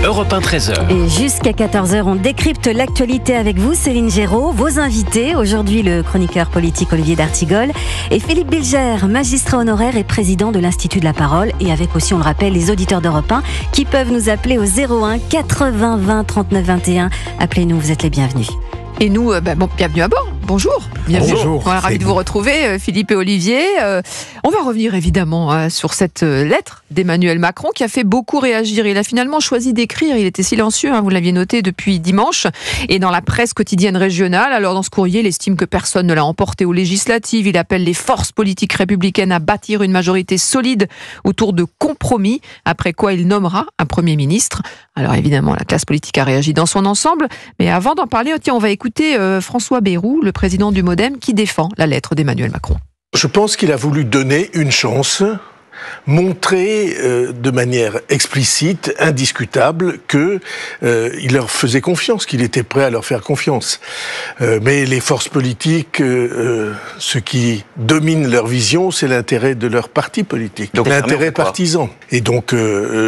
Europe 1 13h. Et jusqu'à 14h, on décrypte l'actualité avec vous, Céline Géraud. Vos invités, aujourd'hui le chroniqueur politique Olivier d'Artigol et Philippe Bilger, magistrat honoraire et président de l'Institut de la Parole. Et avec aussi, on le rappelle, les auditeurs d'Europe 1 qui peuvent nous appeler au 01 80 20 39 21. Appelez-nous, vous êtes les bienvenus. Et nous, bienvenue à bord. Bonjour. Bienvenue. Bonjour. Voilà, ravi de vous retrouver, Philippe et Olivier. On va revenir évidemment sur cette lettre d'Emmanuel Macron qui a fait beaucoup réagir. Il a finalement choisi d'écrire. Il était silencieux, vous l'aviez noté depuis dimanche. Et dans la presse quotidienne régionale, alors dans ce courrier, il estime que personne ne l'a emporté aux législatives. Il appelle les forces politiques républicaines à bâtir une majorité solide autour de compromis, après quoi il nommera un Premier ministre. Alors évidemment, la classe politique a réagi dans son ensemble. Mais avant d'en parler, on va écouter François Bayrou, le président du MoDem, qui défend la lettre d'Emmanuel Macron. Je pense qu'il a voulu donner une chance, montrer de manière explicite, indiscutable, qu'il leur faisait confiance, qu'il était prêt à leur faire confiance. Mais les forces politiques, ce qui domine leur vision, c'est l'intérêt de leur parti politique, donc l'intérêt partisan. Et donc,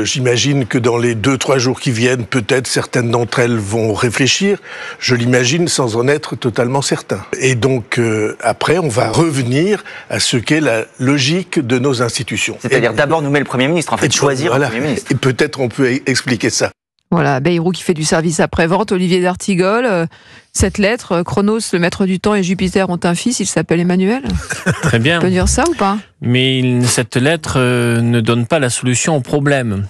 j'imagine que dans les 2-3 jours qui viennent, peut-être certaines d'entre elles vont réfléchir. Je l'imagine sans en être totalement certain. Et donc, après, on va revenir à ce qu'est la logique de nos institutions. C'est-à-dire d'abord nommer le Premier ministre, en fait, choisir le Premier ministre. Et peut-être on peut expliquer ça. Voilà, Bayrou qui fait du service après-vente, Olivier d'Artigol. Cette lettre, Chronos, le maître du temps, et Jupiter ont un fils, il s'appelle Emmanuel. Très bien. On peut dire ça ou pas ? Mais cette lettre ne donne pas la solution au problème.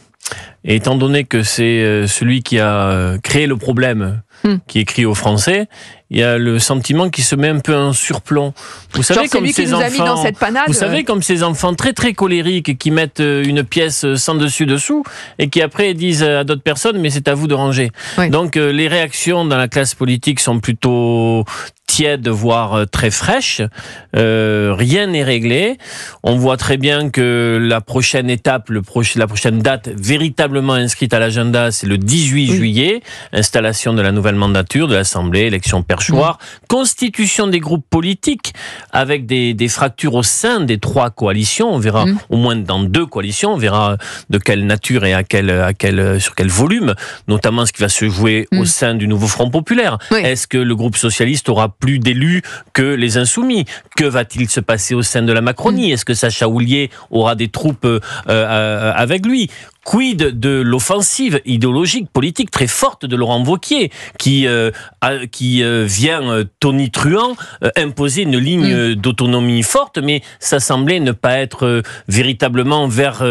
Et étant donné que c'est celui qui a créé le problème qui écrit aux Français, il y a le sentiment qui se met un peu en surplomb. Vous savez, comme ces enfants, mis dans cette panade. Vous savez, comme ces enfants très très colériques qui mettent une pièce sans dessus-dessous et qui après disent à d'autres personnes mais c'est à vous de ranger. Oui. Donc les réactions dans la classe politique sont plutôt tiède, voire très fraîche. Rien n'est réglé. On voit très bien que la prochaine étape, la prochaine date véritablement inscrite à l'agenda, c'est le 18 juillet. Installation de la nouvelle mandature de l'Assemblée, élection perchoir, constitution des groupes politiques avec des fractures au sein des 3 coalitions. On verra au moins dans 2 coalitions. On verra de quelle nature et sur quel volume, notamment ce qui va se jouer au sein du nouveau Front populaire. Oui. Est-ce que le groupe socialiste aura plus d'élus que les Insoumis? Que va-t-il se passer au sein de la Macronie? Est-ce que Sacha Houlié aura des troupes avec lui? Quid de l'offensive idéologique, politique très forte de Laurent Wauquiez, qui vient tonitruant imposer une ligne d'autonomie forte, mais ça semblait ne pas être véritablement vers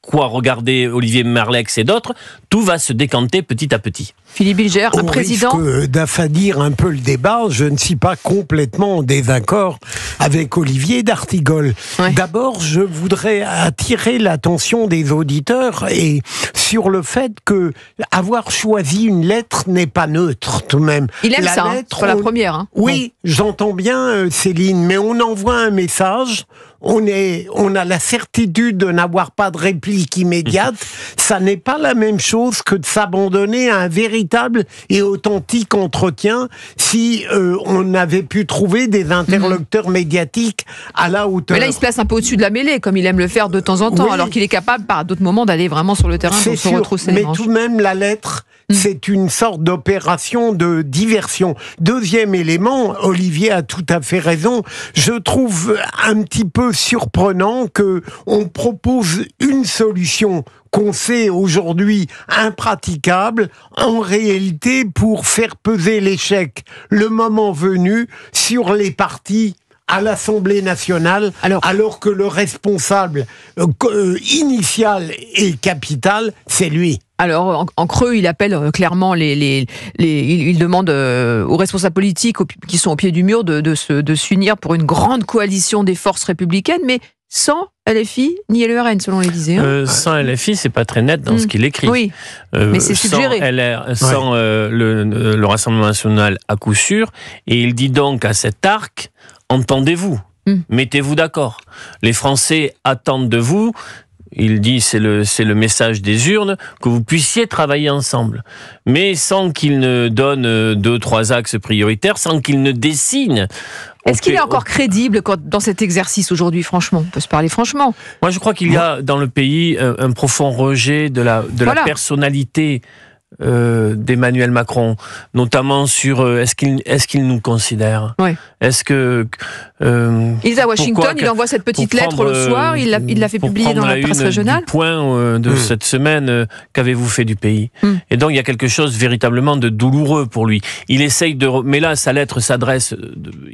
quoi regarder Olivier Marleix et d'autres. Tout va se décanter petit à petit. Philippe Bilger, un président... Au risque d'affadir un peu le débat, je ne suis pas complètement en désaccord avec Olivier d'Artigol. Ouais. D'abord, je voudrais attirer l'attention des auditeurs et sur le fait que avoir choisi une lettre n'est pas neutre, tout de même. Il aime ça, lettre, pour la première. Oui, j'entends bien, Céline, mais on envoie un message... On a la certitude de n'avoir pas de réplique immédiate. Ça n'est pas la même chose que de s'abandonner à un véritable et authentique entretien si on avait pu trouver des interlocuteurs médiatiques à la hauteur. Mais là, il se place un peu au-dessus de la mêlée, comme il aime le faire de temps en temps, alors qu'il est capable, par d'autres moments, d'aller vraiment sur le terrain pour se retrousser les manches. Mais tout de même, la lettre... C'est une sorte d'opération de diversion. Deuxième élément, Olivier a tout à fait raison, je trouve un petit peu surprenant qu'on propose une solution qu'on sait aujourd'hui impraticable, en réalité pour faire peser l'échec, le moment venu, sur les partis à l'Assemblée nationale, alors que le responsable initial et capital, c'est lui. Alors, en creux, il appelle clairement il demande aux responsables politiques qui sont au pied du mur de s'unir pour une grande coalition des forces républicaines, mais sans LFI ni LERN, selon l'Élysée. Sans LFI, c'est pas très net dans ce qu'il écrit. Oui, mais c'est suggéré. Sans le Rassemblement national, à coup sûr. Et il dit donc à cet arc, entendez-vous, mettez-vous d'accord. Les Français attendent de vous il dit c'est le message des urnes, que vous puissiez travailler ensemble, mais sans qu'il ne donne 2-3 axes prioritaires, sans qu'il ne dessine. Est-ce qu'il est encore crédible dans cet exercice aujourd'hui, franchement? On peut se parler franchement. Moi, je crois qu'il y a dans le pays un profond rejet de la personnalité d'Emmanuel Macron, notamment sur est-ce qu'il nous considère? Oui. Est-ce que il est à Washington, il envoie cette petite lettre le soir, il l'a fait publier dans la presse régionale. Du point de cette semaine, qu'avez-vous fait du pays? Et donc il y a quelque chose véritablement de douloureux pour lui. Il essaye mais là sa lettre s'adresse,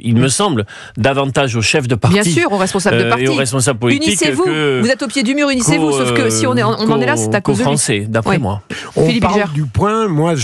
il me semble, davantage aux chefs de parti. Bien sûr, aux responsables de parti. Et aux responsables politiques. Unissez-vous. Vous êtes au pied du mur, unissez-vous. Sauf que si on en est là, c'est à cause de lui. Français, d'après moi. Philippe Bilger. Du point, moi,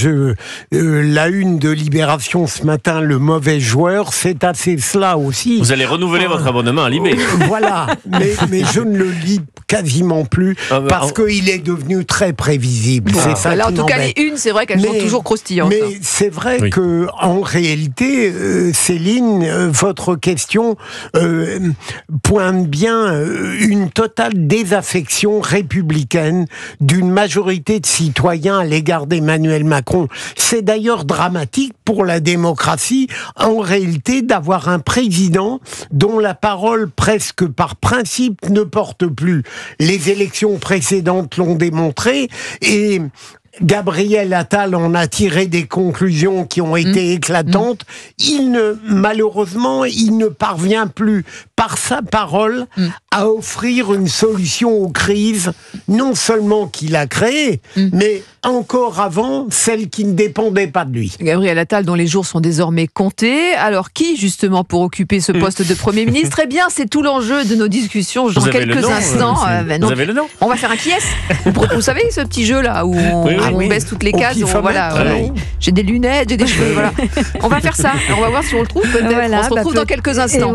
la une de Libération ce matin, le mauvais joueur, c'est assez cela aussi. Vous allez renouveler votre abonnement à Libé. Voilà, mais je ne le lis quasiment plus parce qu'il est devenu très prévisible. C'est ça. Là, en tout cas, les unes, c'est vrai qu'elles sont toujours croustillantes. Mais c'est vrai que en réalité, Céline, votre question pointe bien une totale désaffection républicaine d'une majorité de citoyens à l'égard d'Emmanuel Macron. C'est d'ailleurs dramatique pour la démocratie, en réalité, d'avoir un président dont la parole, presque par principe, ne porte plus. Les élections précédentes l'ont démontré, et Gabriel Attal en a tiré des conclusions qui ont été éclatantes. Malheureusement, il ne parvient plus, par sa parole, à offrir une solution aux crises, non seulement qu'il a créées, mais encore avant, celles qui ne dépendaient pas de lui. Gabriel Attal, dont les jours sont désormais comptés. Alors, qui, justement, pour occuper ce poste de Premier ministre? Eh bien, c'est tout l'enjeu de nos discussions dans quelques instants. Vous avez le nom? On va faire un qui-est. Vous savez, ce petit jeu-là, où on baisse toutes les cases. J'ai des lunettes, j'ai des cheveux, voilà. On va faire ça. On va voir si on le trouve, peut-être. On se retrouve dans quelques instants.